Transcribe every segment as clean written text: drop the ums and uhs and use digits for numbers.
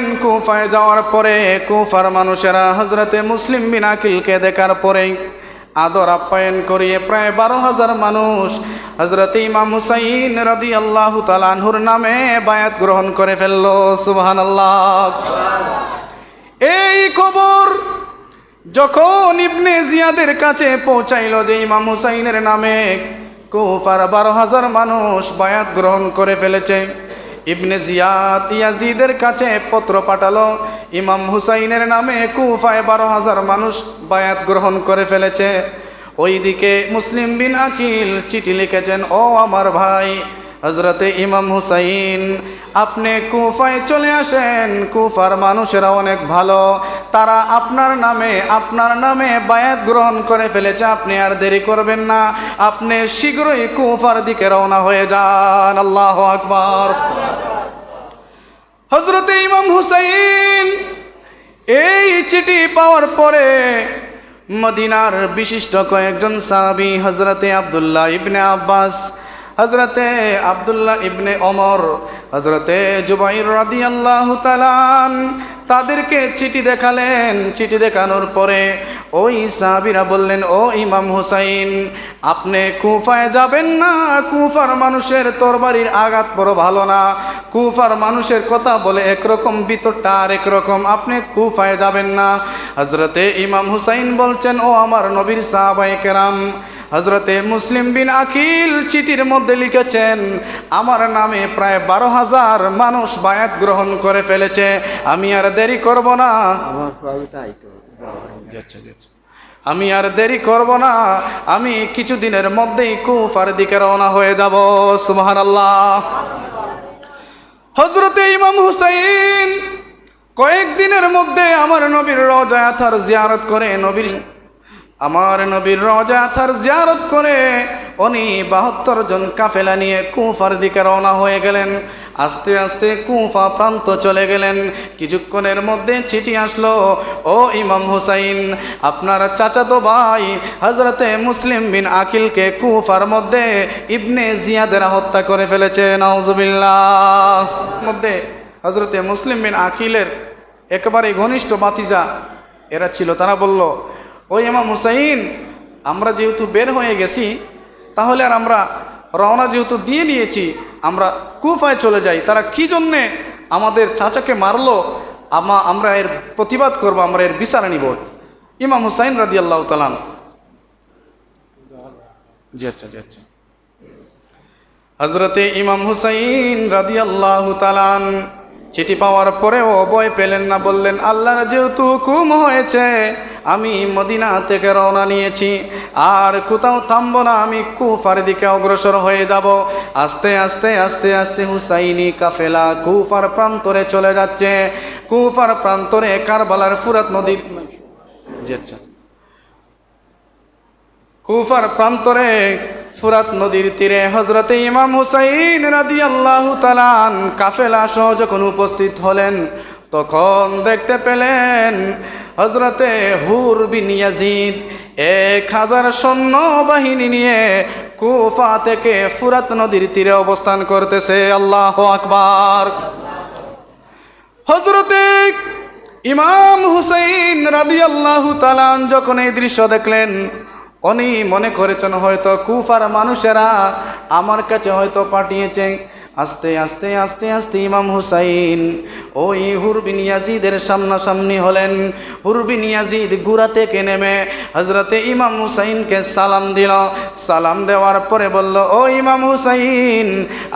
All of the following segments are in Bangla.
করলেন। কুফায় যাওয়ার পরে কুফার মানুষেরা হযরতে মুসলিম বিন আকিলকে দেখার পরেই আদর আপ্যায়ন করিয়ে প্রায় 12,000 মানুষ হযরত ইমাম হুসাইন রাদিয়াল্লাহু তাআলা আনহুর নামে বায়াত গ্রহণ করে ফেলল। সুবহানাল্লাহ। এই খবর যখন ইবনে জিয়াদের কাছে পৌঁছাইল যে ইমাম হুসাইনের নামে কুফার 12,000 মানুষ বায়াত গ্রহণ করে ফেলেছে, ইবনে জিয়াদ ইয়াজিদের কাছে পত্র পাঠালো, ইমাম হুসাইনের নামে কুফায় 12,000 মানুষ বায়াত গ্রহণ করে ফেলেছে। ওইদিকে মুসলিম বিন আকিল চিঠি লিখেছেন, ও আমার ভাই হযরতে ইমাম হুসাইন, আপনি কুফায় চলে আসেন, কুফার মানুষেরা অনেক ভালো, তারা আপনার নামে বায়াত গ্রহণ করে ফেলেছে, আপনি আর দেরি করবেন না, আপনি শীঘ্রই কুফার দিকে রওনা হয়ে যান। আল্লাহু আকবার। হযরতে ইমাম হুসাইন এই চিঠি পাওয়ার পরে মদিনার বিশিষ্ট কয়েকজন সাহাবী হযরতে আব্দুল্লাহ ইবনে আব্বাস, হযরতে আব্দুল্লাহ ইবনে ওমর, হযরতে জুবাইর রাদিয়াল্লাহু তাআলা তাদেরকে চিঠি দেখালেন। চিঠি দেখানোর পরে ওই সাহাবীরা বললেন, ও ইমাম হুসাইন, আপনি কুফায় যাবেন না, কুফার মানুষের তরবারির আঘাত বড় ভালো না, কুফার মানুষের কথা বলে একরকম ভিতরটা আর একরকম, আপনি কুফায় যাবেন না। হযরতে ইমাম হুসাইন বলছেন, ও আমার নবীর সাহাবায়ে কেরাম, হযরতে মুসলিম বিন আকিল চিঠির মধ্যে লিখেছেন আমার নামে প্রায় 12,000 মানুষ বায়াত গ্রহণ করে ফেলেছে, আমি আর দেরি করব না, আমি কিছুদিনের মধ্যেই কুফার দিকে রওনা হয়ে যাব। সুবহানাল্লাহ। হযরতে ইমাম হুসাইন কয়েকদিনের মধ্যে আমার নবীর রওজা আথার জিয়ারত করে, আমার নবীর রওজা আথার জিয়ারত করে উনি 72 জন কাফেলা নিয়ে কুফার দিকে রওনা হয়ে গেলেন। আস্তে আস্তে কুফা প্রান্ত চলে গেলেন। কিছুক্ষণের মধ্যে চিঠি আসলো, ও ইমাম হুসাইন, আপনার চাচাতো ভাই হযরতে মুসলিম বিন আকিলকে কুফার মধ্যে ইবনে জিয়াদেরা হত্যা করে ফেলেছে। নাউজুবিল্লাহ। মধ্যে হযরতে মুসলিম বিন আকিলের একেবারে ঘনিষ্ঠ ভাতিজা এরা ছিল। তারা বলল, ও ইমাম হুসাইন, আমরা যেহেতু বের হয়ে গেছি, তাহলে আর আমরা রওনা যেহেতু দিয়ে নিয়েছি, আমরা কুফায় চলে যাই। তারা কি জন্যে আমাদের চাচাকে মারলো, আমরা এর প্রতিবাদ করব, আমরা এর বিচার নিব। ইমাম হুসাইন রাদিয়াল্লাহু তাআলা, জি আচ্ছা হযরতে ইমাম হুসাইন রাদিয়াল্লাহু তাআলা চিঠি পাওয়ার পরেও ভয় পেলেন না, বললেন, আল্লাহর যেহেতু হুকুম হয়েছে, আমি মদিনা থেকে রওনা নিয়েছি, আর কোথাও থামবো না, আমি কুফার দিকে অগ্রসর হয়ে যাব। আস্তে আস্তে আস্তে আস্তে হুসাইনি কাফেলা কুফার প্রান্তরে চলে যাচ্ছে। কুফার প্রান্তরে কারবালার ফুরাত নদীর কুফার প্রান্তরে ফুরাত নদীর তীরে হযরতে ইমাম হুসাইন রাদিয়াল্লাহু তাআলা কাফেলা সহ যখন উপস্থিত হলেন, তখন দেখতে পেলেন হযরতে হুর বিন ইয়াজিদ 1000 সৈন্যবাহিনী নিয়ে কুফা থেকে ফুরাত নদীর তীরে অবস্থান করতেছে। আল্লাহু আকবার। হযরতে ইমাম হুসাইন রাদিয়াল্লাহু তাআলা যখন এই দৃশ্য দেখলেন, উনি মনে করেছেন হয়তো কুফার মানুষেরা আমার কাছে হয়তো পাঠিয়েছে। আস্তে আস্তে আস্তে আস্তে ইমাম হুসাইন ওই হুর বিন ইয়াজিদের সামনাসামনি হলেন। হুর বিন ইয়াজিদ ঘোড়া থেকে নেমে হযরতে ইমাম হুসাইনকে সালাম দিল। সালাম দেওয়ার পরে বলল, ও ইমাম হুসাইন,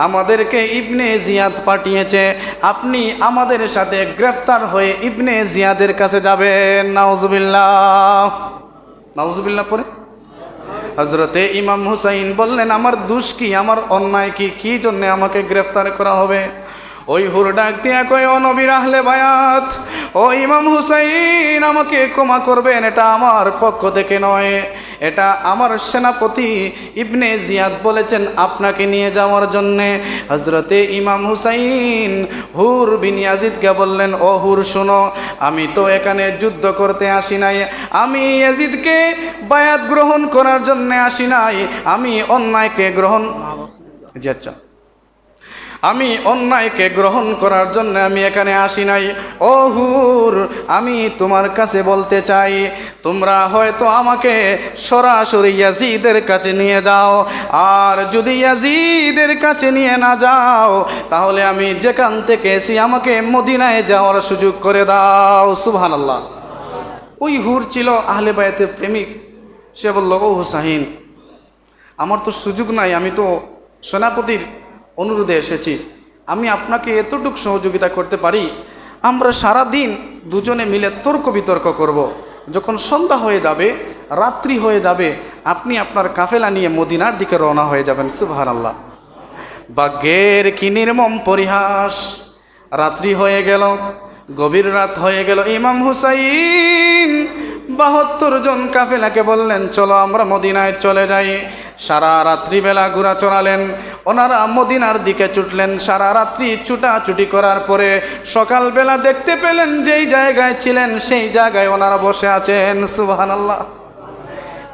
আমাদেরকে ইবনে জিয়াদ পাঠিয়েছে, আপনি আমাদের সাথে গ্রেফতার হয়ে ইবনে জিয়াদের কাছে যাবেন। নাউজুবিল্লাহ। নাউজুবিল্লাহ পরে হযরতে ইমাম হুসাইন বললেন, আমার দোষ কি, আমার অন্যায় কি, কি জন্য আমাকে গ্রেফতার করা হবে? ওই হুর ডাক দিয়া কয়, ও নবীর আহলে বায়াত, ও ইমাম হুসাইন, আমাকে ক্ষমা করবেন, এটা আমার পক্ষ থেকে নয়, এটা আমার সেনাপতি ইবনে জিয়াদ বলেছেন আপনাকে নিয়ে যাওয়ার জন্যে। হযরতে ইমাম হুসাইন হুর বিন ইয়াজিদকে বললেন, ও হুর শোনো, আমি তো এখানে যুদ্ধ করতে আসি নাই, আমি ইয়াজিদকে বায়াত গ্রহণ করার জন্য আসি নাই, আমি অন্যায়কে গ্রহণ আমি অন্যায়কে গ্রহণ করার জন্য আমি এখানে আসি নাই। ও হুর, আমি তোমার কাছে বলতে চাই, তোমরা হয়তো আমাকে সরাসরি ইয়াজিদের কাছে নিয়ে যাও, আর যদি ইয়াজিদের কাছে নিয়ে না যাও তাহলে আমি যেখান থেকে এসি আমাকে মদিনায় যাওয়ার সুযোগ করে দাও। সুবহানাল্লাহ। ওই হুর ছিল আহলে বায়াতের প্রেমিক। সে বলল, ও হুসাইন, আমার তো সুযোগ নাই, আমি তো সেনাপতির অনুরোধে এসেছি, আমি আপনাকে এতটুকু সহযোগিতা করতে পারি, আমরা সারা দিন দুজনে মিলে তর্ক বিতর্ক করব। যখন সন্ধ্যা হয়ে যাবে, রাত্রি হয়ে যাবে, আপনি আপনার কাফেলা নিয়ে মদিনার দিকে রওনা হয়ে যাবেন। সুবহানাল্লাহ। ভাগ্যের কি নির্মম পরিহাস, রাত্রি হয়ে গেল, গভীর রাত হয়ে গেল। ইমাম হুসাইন ৭২ জন কাফেলাকে বললেন, চলো আমরা মদিনায় চলে যাই। সারা রাত্রিবেলা ঘোরা চড়ালেন, ওনারা মদিনার দিকে ছুটলেন। সারা রাত্রি ছুটাছুটি করার পরে সকালবেলা দেখতে পেলেন যেই জায়গায় ছিলেন সেই জায়গায় ওনারা বসে আছেন। সুবহানাল্লাহ।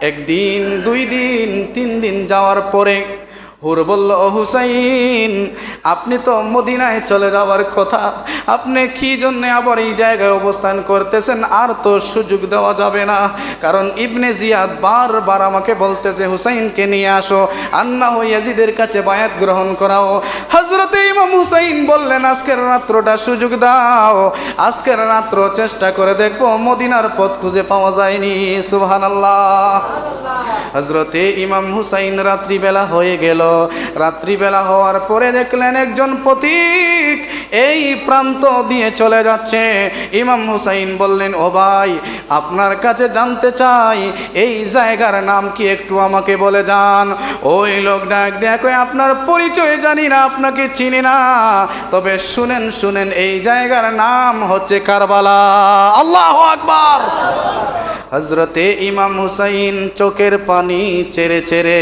একদিন, 2 দিন, 3 দিন যাওয়ার পরে হুর বলল, ও হুসাইন, আপনি তো মদিনায় চলে যাওয়ার কথা, আপনি কি জন্য আবার এই জায়গায় অবস্থান করতেছেন? আর তো সুযোগ দেওয়া যাবে না, কারণ ইবনে জিয়াদ বারবার আমাকে বলতেছে হুসাইনকে নিয়ে আসো, আন্নাহু ইয়াজিদের কাছে বায়াত গ্রহণ করাও। হযরতে ইমাম হুসাইন বললেন, আজকের রাত্রটা সুযোগ দাও, আজকের রাত্র চেষ্টা করে দেখবো, মদিনার পথ খুঁজে পাওয়া যায়নি। সুবহানাল্লাহ। হযরতে ইমাম হুসাইন রাত্রিবেলা হয়ে গেল। রাত্রিবেলা হওয়ার পরে দেখলেন একজন পথিক এই প্রান্ত দিয়ে চলে যাচ্ছে। ইমাম হুসাইন বললেন, ও ভাই, আপনার কাছে জানতে চাই এই জায়গার নাম কি, একটু আমাকে বলে যান। ওই লোক ডাক দেখো, আপনার পরিচয় জানি না, আপনাকে চিনি না, তবে শুনেন শুনেন, এই জায়গার নাম হচ্ছে কারবালা। আল্লাহু আকবার। হযরতে ইমাম হুসাইন চোখের পানি ছেড়ে ছেড়ে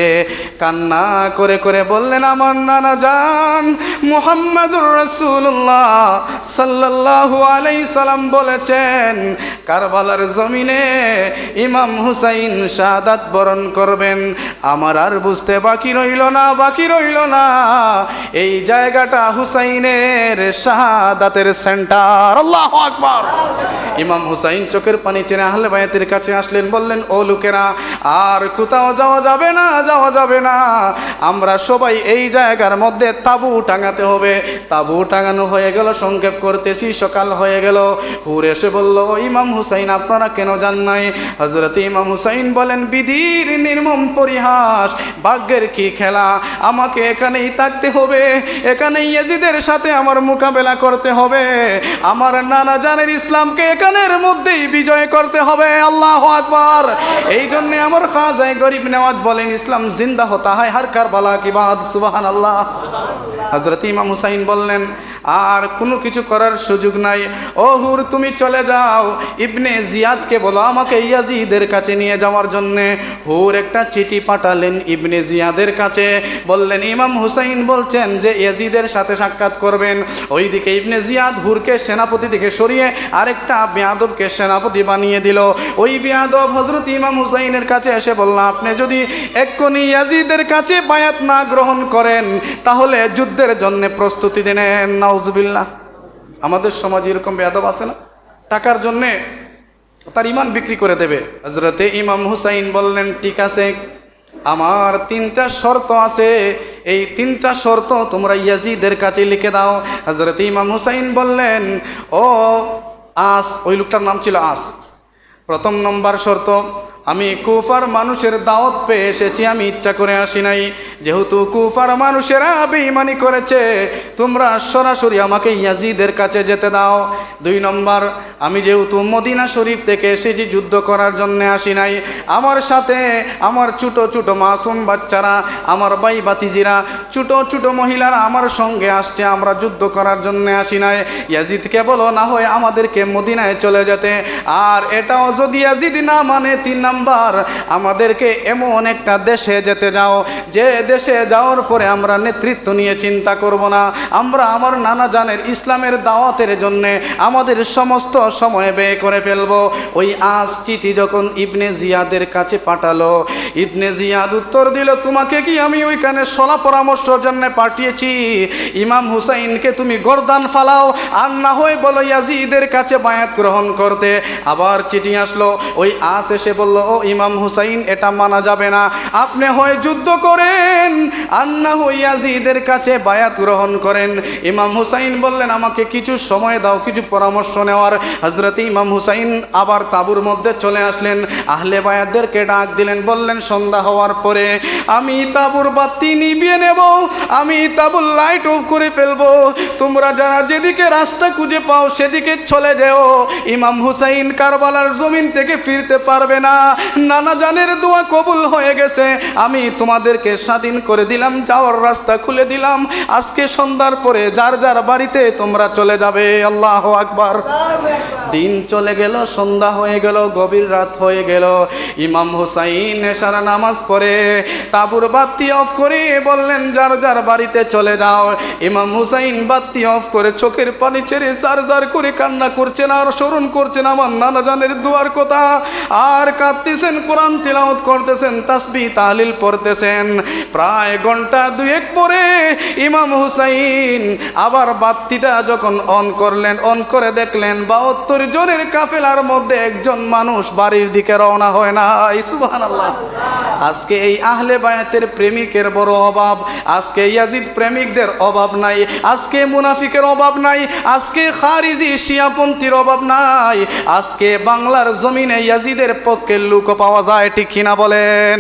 কান্না করে করে বললেন, আমার নানা জান মুহাম্মদুর রাসূলুল্লাহ সাল্লাল্লাহু আলাইহি সাল্লাম বলেছেন, কারবালার জমিনে ইমাম হুসাইন শাহাদাত বরণ করবেন। আমার আর বুঝতে বাকি রইল না, এই জায়গাটা হুসাইনের শাহাদাতের সেন্টার। আল্লাহু আকবার। ইমাম হুসাইন চোখের পানি ছেড়ে আহলে বায়াতের কাছে আসলেন, বললেন, ও লোকেরা, আর কোথাও যাওয়া যাবে না, আমরা সবাই এই জায়গার মধ্যে তাবু টাঙাতে হবে। তাবু টাঙানো হয়ে গেল, সংক্ষেপ করতেছি, সকাল হয়ে গেল। হুর এসে বলল, ইমাম হুসাইন, আপনারা কেন যান নাই? হযরত ইমাম হুসাইন বলেন, বিধির নির্মম পরিহাস, ভাগ্যের কি খেলা, আমাকে এখানেই থাকতে হবে, এখানেই ইয়াজিদের সাথে আমার মোকাবেলা করতে হবে, আমার নানা জানের ইসলামকে এখানের মধ্যেই বিজয় করতে হবে। আল্লাহু আকবার। এই জন্য আমার খাজায়ে গরিব নেওয়াজ বলেন, ইসলাম জিন্দা হতা হয় হর কারবালা কি বাদ। সুবহানাল্লাহ। হযরত ইমাম হুসাইন বললেন, আর কোনো কিছু করার সুযোগ নাই, ও হুর, তুমি চলে যাও, ইবনে জিয়াদকে বলো আমাকে ইয়াজিদের কাছে নিয়ে যাওয়ার জন্যে। হুর একটা চিঠি পাঠালেন ইবনে জিয়াদের কাছে, বললেন, ইমাম হুসাইন বলছেন যে ইয়াজিদের সাথে সাক্ষাৎ করবেন। ওইদিকে ইবনে জিয়াদ হুরকে সেনাপতি থেকে সরিয়ে আরেকটা বেয়াদবকে সেনাপতি বানিয়ে দিল। ওই বেয়াদব হযরত ইমাম হুসাইনের কাছে এসে বলল, আপনি যদি এক্ষুনি ইয়াজিদের কাছে বায়াত না গ্রহণ করেন তাহলে যুদ্ধের জন্য প্রস্তুতি নেন। নাউজুবিল্লাহ। আমাদের সমাজে এরকম বেয়াদব আছে না, টাকার জন্যে তার ইমান বিক্রি করে দেবে। হযরতে ইমাম হুসাইন বললেন, ঠিক আছে, আমার 3টা শর্ত আছে, এই 3টা শর্ত তোমরা ইয়াজিদের কাছে লিখে দাও। হযরতে ইমাম হুসাইন বললেন, ও আস, ওই লোকটার নাম ছিল আস, প্রথম নম্বর শর্ত, আমি কুফার মানুষের দাওয়াত পেয়ে এসেছি, আমি ইচ্ছা করে আসি নাই, যেহেতু কুফার মানুষেরা বেঈমানি করেছে, তোমরা সরাসরি আমাকে ইয়াজিদের কাছে যেতে দাও। 2 নম্বর, আমি যেহেতু মদিনা শরীফ থেকে এসেছি, যুদ্ধ করার জন্য আসি নাই, আমার সাথে আমার ছোট ছোট মাসুম বাচ্চারা, আমার ভাই ভাতিজিরা, ছোট ছোট মহিলারা আমার সঙ্গে আসছে, আমরা যুদ্ধ করার জন্য আসি নাই। ইয়াজিদকে বলো না হয় আমাদেরকে মদিনায় চলে যেতে, আর এটাও যদি ইয়াজিদ না মানে 3 নম্বর পয়গম্বর আমাদেরকে এমন একটা দেশে যেতে যাও যে দেশে যাওয়ার পরে আমরা নেতৃত্ব নিয়ে চিন্তা করব না, আমরা আমার নানা জানের ইসলামের দাওয়াতের জন্যে আমাদের সমস্ত সময় ব্যয় করে ফেলবো। ওই আজ চিঠি যখন ইবনে জিয়াদের কাছে পাঠালো, ইবনে জিয়াদ উত্তর দিল, তোমাকে কি আমি ওইখানে সলা পরামর্শের জন্য পাঠিয়েছি? ইমাম হুসাইনকে তুমি গর্দান ফালাও, আর না হয় বলো ইয়াজিদের কাছে বায়াত গ্রহণ করতে। আবার চিঠি আসলো, ওই আস এসে বলল, ও ইমাম হুসাইন, এটা মানা যাবে না, আপনি হয় যুদ্ধ করেন আর না হয় ইয়াজিদের কাছে বায়াত গ্রহণ করেন। ইমাম হুসাইন বললেন, আমাকে কিছু সময় দাও, কিছু পরামর্শ নেওয়ার। হযরত ইমাম হুসাইন আবার তাঁবুর মধ্যে চলে আসলেন, আহলে বায়াতদেরকে ডাক দিলেন, বললেন, সন্ধ্যা হওয়ার পরে আমি তাঁবুর বাতি নিভিয়ে নেব, আমি তাঁবুর লাইট অফ করে ফেলবো, তোমরা যারা যেদিকে রাস্তা খুঁজে পাও সেদিকে চলে যেও। ইমাম হুসাইন কারবালার জমিন থেকে ফিরতে পারবে না, নানা জানের দোয়া কবুল হয়ে গেছে, আমি তোমাদেরকে স্বাধীন করে দিলাম, যাওয়ার রাস্তা খুলে দিলাম, আজকে সন্ধ্যার পরে যার যার বাড়িতে তোমরা চলে যাবে। আল্লাহু আকবার। দিন চলে গেল, সন্ধ্যা হয়ে গেল, গভীর রাত হয়ে গেল। ইমাম হুসাইন এশার নামাজ পড়ে তাঁবুর বাতি অফ করে বললেন, যার যার বাড়িতে চলে যাও। ইমাম হুসাইন বাতি অফ করে চোখের পানি ছেড়ে জার জার করে কান্না করছেন আর স্মরণ করছেন আমার নানা জানের দুয়ার কথা, আর কাঁদতেছেন, কোরআন তিলাওয়াত করতেছেন, তাসবিহ তাহলিল পড়তেছেন। প্রায় ঘন্টা দুয়েক পরে ইমাম হুসাইন আবার বাতিটা যখন অন করলেন, অন করে দেখলেন 72 জনের কাফেলার মধ্যে একজন মানুষ বাড়ির দিকে রওনা হয় না। সুবহানাল্লাহ। আজকে এই আহলে বায়াতের প্রেমিকের বড় অভাব, আজকে ইয়াজিদ প্রেমিকদের অভাব নাই, আজকে মুনাফিকের অভাব নাই, আজকে খারিজি শিয়াপন্থীর অভাব নাই, আজকে বাংলার জমিনে ইয়াজিদের পক্ষের লোক পাওয়া যায়, ঠিক কিনা বলেন?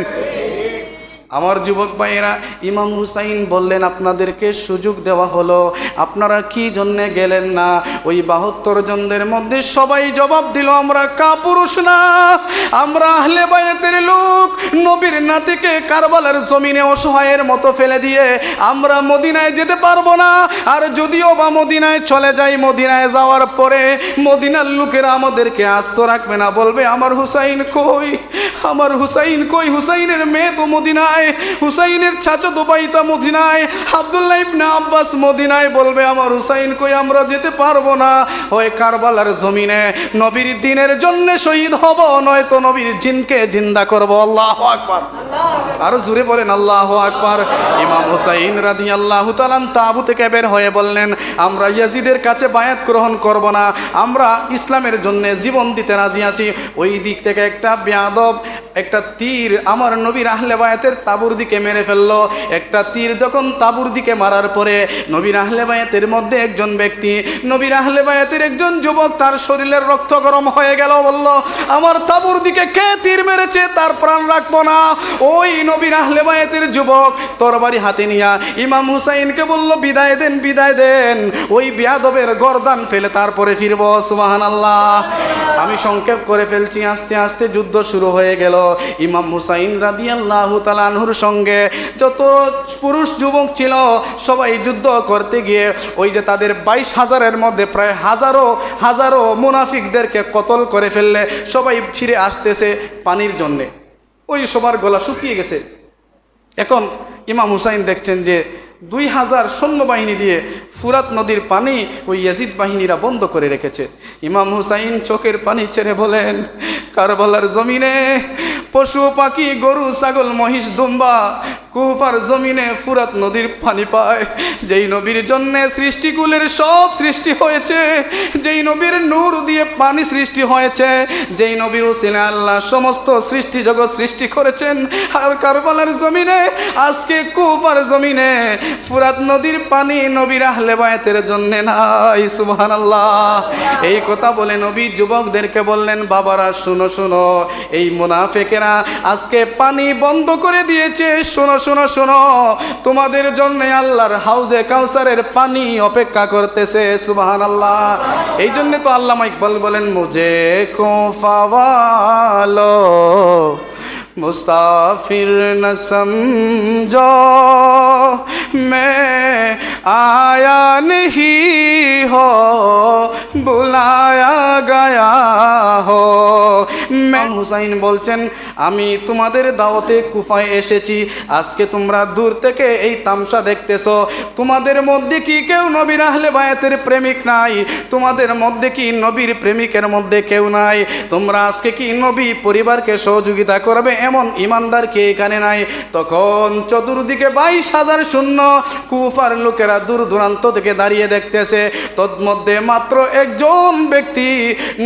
আমার যুবক ভাইয়েরা, ইমাম হুসাইন বললেন, আপনাদেরকে সুযোগ দেওয়া হলো, আপনারা কি জন্যে গেলেন না? ওই 72 জনদের মধ্যে সবাই জবাব দিল, আমরা কাপুরুষ না, আমরা আহলে বায়াতের লোক, নবীর নাতিকে কারবালার জমিনে অসহায়ের মতো ফেলে দিয়ে আমরা মদিনায় যেতে পারবো না, আর যদিও বা মদিনায় চলে যাই, মদিনায় যাওয়ার পরে মদিনার লোকেরা আমাদেরকে আস্ত রাখবে না, বলবে আমার হুসাইন কই, আমার হুসাইন কই, হুসাইনের মেয়ে তো মদিনায়, হুসাইনের চাচাতো ভাই তো মদিনায়, আব্দুল্লাহ ইবনে আব্বাস মদিনায়, বলবে আমার হুসাইন কই, আমরা যেতে পারবো না, হয় কারবালার জমিনে নবীর দ্বীনের জন্য শহীদ হব, নয়তো নবীর জিনকে জিন্দা করব। আল্লাহু আকবার। আরো জোরে বলেন আল্লাহু আকবার। ইমাম হুসাইন রাদিয়াল্লাহু তাআলা তাঁবু থেকে বের হয়ে বললেন, আমরা ইয়াজিদের কাছে বায়াত গ্রহণ করব না, আমরা ইসলামের জন্য জীবন দিতে রাজি আছি। ওই দিক থেকে একটা বেয়াদব একটা তীর আমার নবীর আহলে বায়াতের তাঁবুর দিকে মেরে ফেললো। একটা তীর যখন তাঁবুর দিকে মারার পরে নবীর আহলে বায়াতের মধ্যে একজন ব্যক্তি, নবীর আহলে বায়াতের একজন যুবক, তার শরীরের রক্ত গরম হয়ে গেল, বলল, আমার তাঁবুর দিকে কে তীর মেরেছে তার প্রাণ রাখবো না। ওই নবীর আহলে বায়াতের যুবক তরবারি হাতে নিয়া ইমাম হুসাইনকে বলল, বিদায় দেন, বিদায় দেন, ওই বেয়াদবের গর্দান ফেলে তারপরে ফিরব। সুবহানাল্লাহ। আমি সংক্ষেপ করে ফেলছি, আস্তে আস্তে যুদ্ধ শুরু হয়ে গেল। ইমাম হুসাইন রাদিয়াল্লাহু তাআলা আনহুর সঙ্গে যত পুরুষ যুবক ছিল সবাই যুদ্ধ করতে গিয়ে ওই যে তাদের 22,000-এর মধ্যে প্রায় হাজারো মুনাফিকদেরকে কতল করে ফেললে সবাই ফিরে আসতেছে পানির জন্যে, ওই সবার গলা শুকিয়ে গেছে। এখন ইমাম হুসাইন দেখছেন যে 2000 সৈন্যবাহিনী দিয়ে ফুরাত নদীর পানি ওই ইয়াজিদ বাহিনীরা বন্ধ করে রেখেছে। ইমাম হুসাইন চোখের পানি ছেড়ে বলেন, কারবালার জমিনে পশু পাখি, গরু ছাগল মহিষ দুম্বা কুফার জমিনে ফুরাত নদীর পানি পায়, যেই নবীর জন্যে সৃষ্টিকুলের সব সৃষ্টি হয়েছে, যেই নবীর নূর দিয়ে পানি সৃষ্টি হয়েছে, যেই নবীর উসিলায় আল্লাহ সমস্ত সৃষ্টি জগৎ সৃষ্টি করেছেন, আর কারবালার জমিনে আজকে কুফার জমিনে ফুরাত নদীর পানি নবীর আহলে বায়াতের জন্য নাই। সুবহানাল্লাহ। এই কথা বলে নবী যুবকদেরকে বললেন, বাবারা শুনো শুনো, এই মুনাফিকেরা আজকে পানি বন্ধ করে দিয়েছে, শোনো শোনো শোনো, তোমাদের জন্য আল্লাহর হাউজে কাউসারের পানি অপেক্ষা করতেছে। সুবহানাল্লাহ। এই জন্য তো আল্লামা ইকবাল বলেন, মুঝে কো ফাওয়ালো मुसाफिर न समझो, मैं आया नहीं हो, बुलाया गया हो। मैं হুসাইন বলছেন, আমি তোমাদের দাওয়াতে কুফায় এসেছি, আজকে তোমরা দূর থেকে এই তামসা দেখতেছো, তোমাদের মধ্যে কি কেউ নবীর আহলে বায়াতের প্রেমিক নাই? তোমাদের মধ্যে কি নবীর প্রেমিকের মধ্যে কেউ নাই? তোমরা আজকে কি নবী পরিবারকে সহযোগিতা করবে এমন ইমানদার কে এখানে নাই? তখন চতুর্দিকে 22,000 শূন্য কুফার লোকেরা দূর দূরান্ত থেকে দাঁড়িয়ে দেখতেছে। তন্মধ্যে মাত্র একজন ব্যক্তি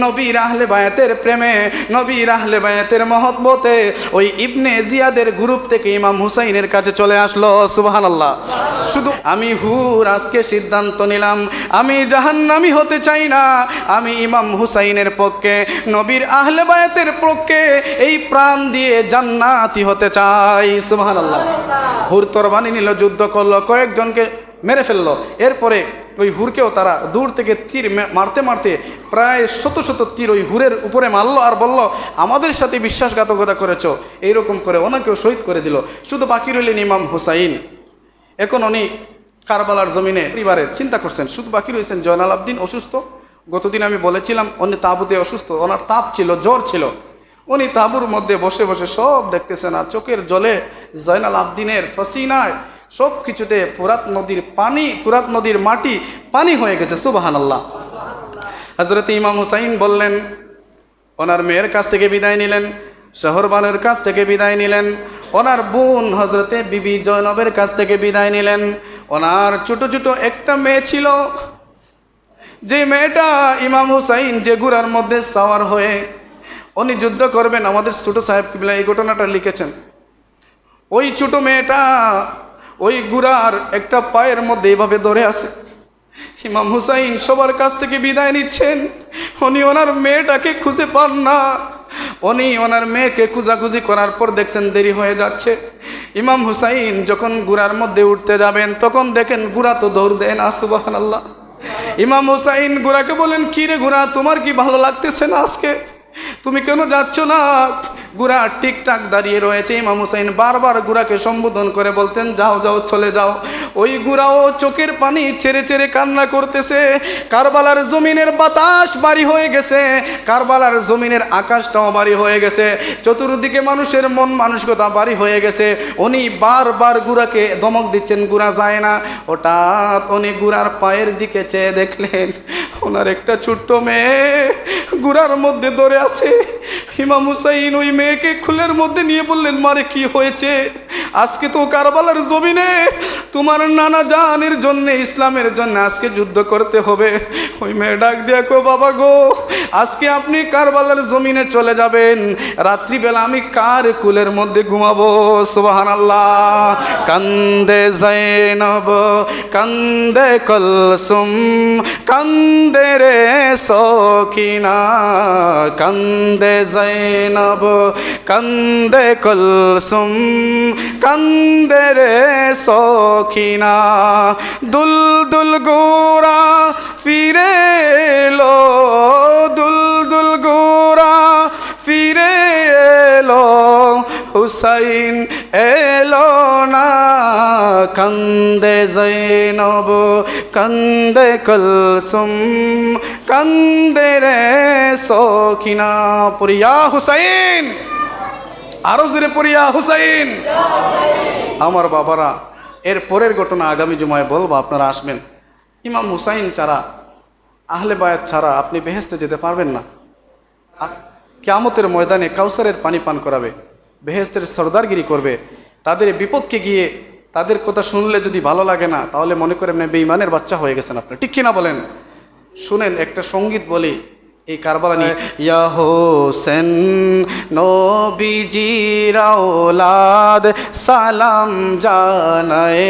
নবীর আহলে বায়াতের প্রেমে, নবীর আহলে বায়াতের মহব্বতে ওই ইবনে জিয়াদের গ্রুপ থেকে ইমাম হুসাইনের কাছে চলে আসলো। সুবহানাল্লাহ। শুধু আমি হুর আজকে সিদ্ধান্ত নিলাম, আমি জাহান্নামী হতে চাই না, আমি ইমাম হুসাইনের পক্ষে, নবীর আহলে বায়াতের পক্ষে এই প্রাণ দিয়ে জান্নাতি হতে চাই। সুবহানাল্লাহ। হুর তরবারি নিল, যুদ্ধ করলো, কয়েকজনকে মেরে ফেললো। এরপরে ওই হুরকেও তারা দূর থেকে তীর মারতে মারতে প্রায় শত শত তীর ওই হুরের উপরে মারলো আর বলল, আমাদের সাথে বিশ্বাসঘাতকতা করেছো। এইরকম করে ওনাকেও শহীদ করে দিল। শুধু বাকি রইলেন ইমাম হুসাইন। এখন উনি কারবালার জমিনে পরিবারের চিন্তা করছেন। শুধু বাকি রয়েছেন জয়নাল আবদিন, অসুস্থ। গতদিন আমি বলেছিলাম উনি তাঁবুতে অসুস্থ, ওনার তাপ ছিল, জ্বর ছিল। উনি তাঁবুর মধ্যে বসে বসে সব দেখতেছেন, আর চোখের জলে জয়নাল আবদিনের ফসিনায় সব কিছুতে ফুরাত নদীর পানি, ফুরাত নদীর মাটি পানি হয়ে গেছে। সুবহানাল্লাহ। হযরত ইমাম হুসাইন বললেন, ওনার মেয়ের কাছ থেকে বিদায় নিলেন, শহরবানের কাছ থেকে বিদায় নিলেন, ওনার বোন হজরতে বিবি জয়নবের কাছ থেকে বিদায় নিলেন। ওনার ছোট ছোট একটা মেয়ে ছিল, যে মেয়েটা ইমাম হুসাইন যে গুড়ার মধ্যে সাওয়ার হয়ে উনি যুদ্ধ করবেন, আমাদের ছোট সাহেব কিবলা এই ঘটনাটা লিখেছেন। ওই ছোট মেয়েটা ওই গুড়ার একটা পায়ের মধ্যে এইভাবে ধরে আছে। ইমাম হুসাইন সবার কাছ থেকে বিদায় নিচ্ছেন, উনি ওনার মেয়েটাকে খুঁজে পান না। উনি ওনার মেয়েকে খুঁজাখুঁজি করার পর দেখছেন দেরি হয়ে যাচ্ছে। ইমাম হুসাইন যখন গুড়ার মধ্যে উঠতে যাবেন তখন দেখেন গুড়া তো দৌড় দেয় না। সুবহানাল্লাহ। ইমাম হুসাইন গুড়াকে বলেন, কি রে গুড়া, তোমার কি ভালো লাগতেছে না আজকে? তুমি কেন যাচ্ছ না? গুড়া ঠিকঠাক দাঁড়িয়ে রয়েছে। ইমাম হুসাইন বারবার গুড়াকে সম্বোধন করে বলতেন, যাও যাও, চলে যাও। ওই গুড়াও চোখের পানি ছেড়ে ছেড়ে কান্না করতেছে। কারবালার জমিনের বাতাস বাড়ি হয়ে গেছে, কারবালার জমিনের আকাশটাও বাড়ি হয়ে গেছে, চতুর্দিকে মানুষের মন মানসিকতা বাড়ি হয়ে গেছে। উনি বারবার গুড়াকে ধমক দিচ্ছেন, গুড়া যায় না। হঠাৎ উনি গুড়ার পায়ের দিকে চেয়ে দেখলেন ওনার একটা ছোট্ট মেয়ে গুড়ার মধ্যে ধরে আছে। ইমাম হুসাইন ওই মেয়েকে খুলের মধ্যে নিয়ে বললেন, মারে কি হয়েছে? আজকে তো কারবালার জমিনে তোমার নানা জানের জন্য, ইসলামের জন্য আজকে যুদ্ধ করতে হবে। ওই মেয়ে ডাক দিয়া কো, বাবা গো, আজকে আপনি কারবালার জমিনে চলে যাবেন, রাত্রিবেলা আমি কার কুলের মধ্যে ঘুমাবো? সুবহানাল্লাহ। কান্দে যায়নব, কান্দে কুলসুম, কান্দে রে সকিনা, কান্দে যায়নব, কান্দে কুলসুম, কান্দে রে সকিনা। দুল দুল গোরা ফিরে এলো, দুল দুল গোরা ফিরে এলো, হুসাইন এলো না। কান্দে যায়নব, কান্দে কুলসুম, কান্দে রে সকিনা। পড়িয়া হুসাইন, আরো জোরে পড়িয়া হুসাইন। আমার বাবারা, এর পরের ঘটনা আগামী জুমায় বলবো, আপনারা আসবেন। ইমাম হুসাইন ছাড়া, আহলে বায়াত ছাড়া আপনি বেহেশতে যেতে পারবেন না। কিয়ামতের ময়দানে কাউসারের পানি পান করাবে, বেহেশতের সরদারগিরি করবে। তাদের বিপক্ষে গিয়ে তাদের কথা শুনলে যদি ভালো লাগে না, তাহলে মনে করেন বেঈমানের বাচ্চা হয়ে গেছেন আপনি। ঠিক কিনা বলেন? শুনেন, একটা সঙ্গীত বলি এই কারবালা নিয়ে। ইয়া হোসেন নবীজির আওলাদ, সালাম জানায়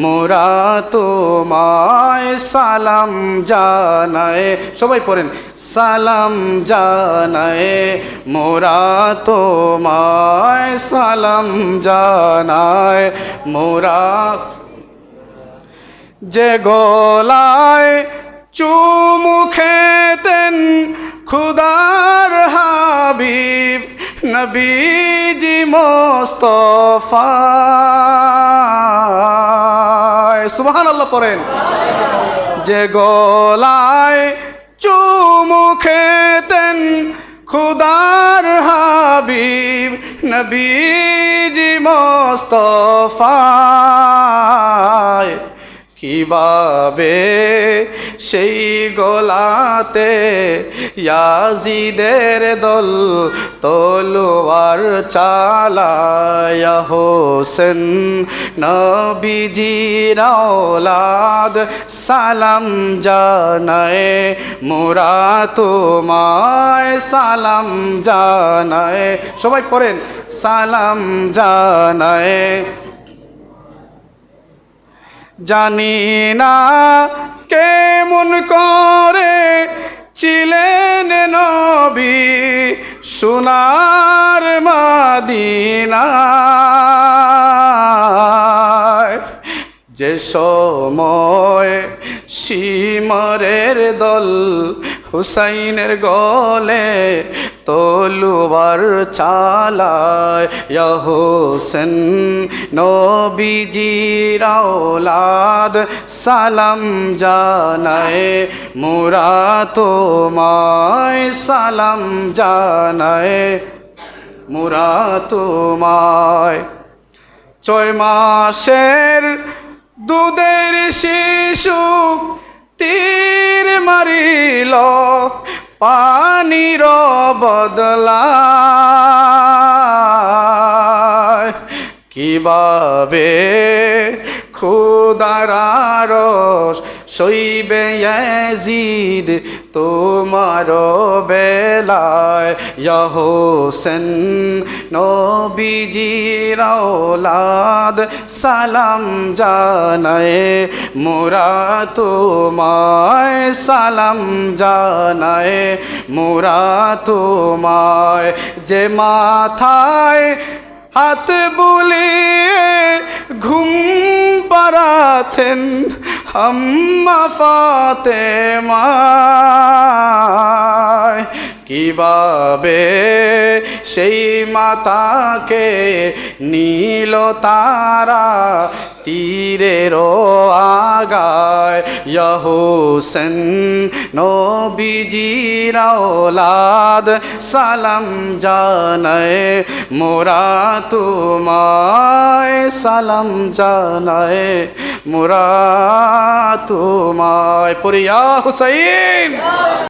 মোরা তোমায়, সালাম জানায়। সবাই পড়েন, সালাম জানায় মোরা তোমায়, সালাম জানায় মোরা। যে গলায় চুমু খেতেন খুদার হাবিব নবীজি মোস্তফা। সুবহানাল্লাহ পড়েন। যে গলায় চুমু খেতেন খুদার হাবিব নবীজি মোস্তফায় কিভাবে সেই গোলাতে ইয়াজিদের দল তলোয়ার চালায় হোসেন নবীজির আওলাদ সালাম জানায় মোরা তোমায় সালাম জানায় সবাই পড়েন সালাম জানায় জানি না কেমন করে ছিলেন নবী সোনার মদিনায় যে সময় শিমরের দল হুসাইনের গলে তলোয়ার চালায় ইয়া হোসেন নবীজির আওলাদ সালাম জানায় মোরা তোমায় সালাম জানায় মোরা তোমায় 6 মাসের দুধের শিশু তীর মারিল পানির বদলায় কিভাবে খোদার আরশ সইবে ইয়াজিদ তোমার বেলায় ইয়া হোসেন নবীজির আওলাদ সালাম জানায় মোরা তোমায় সালাম জানায় মোরা তোমায় যে মাথায় হাত বুলিয়ে ঘুম পাড়াতেন আম্মা ফাতেমা কিভাবে সেই মাতাকে নীল তারা তীরের আগায় ইয়া হোসেন নবীজির আওলাদ সালাম জানায় মোরা তোমায় সালাম জানায় মোরা তোমায় পড়িয়া হুসাইন।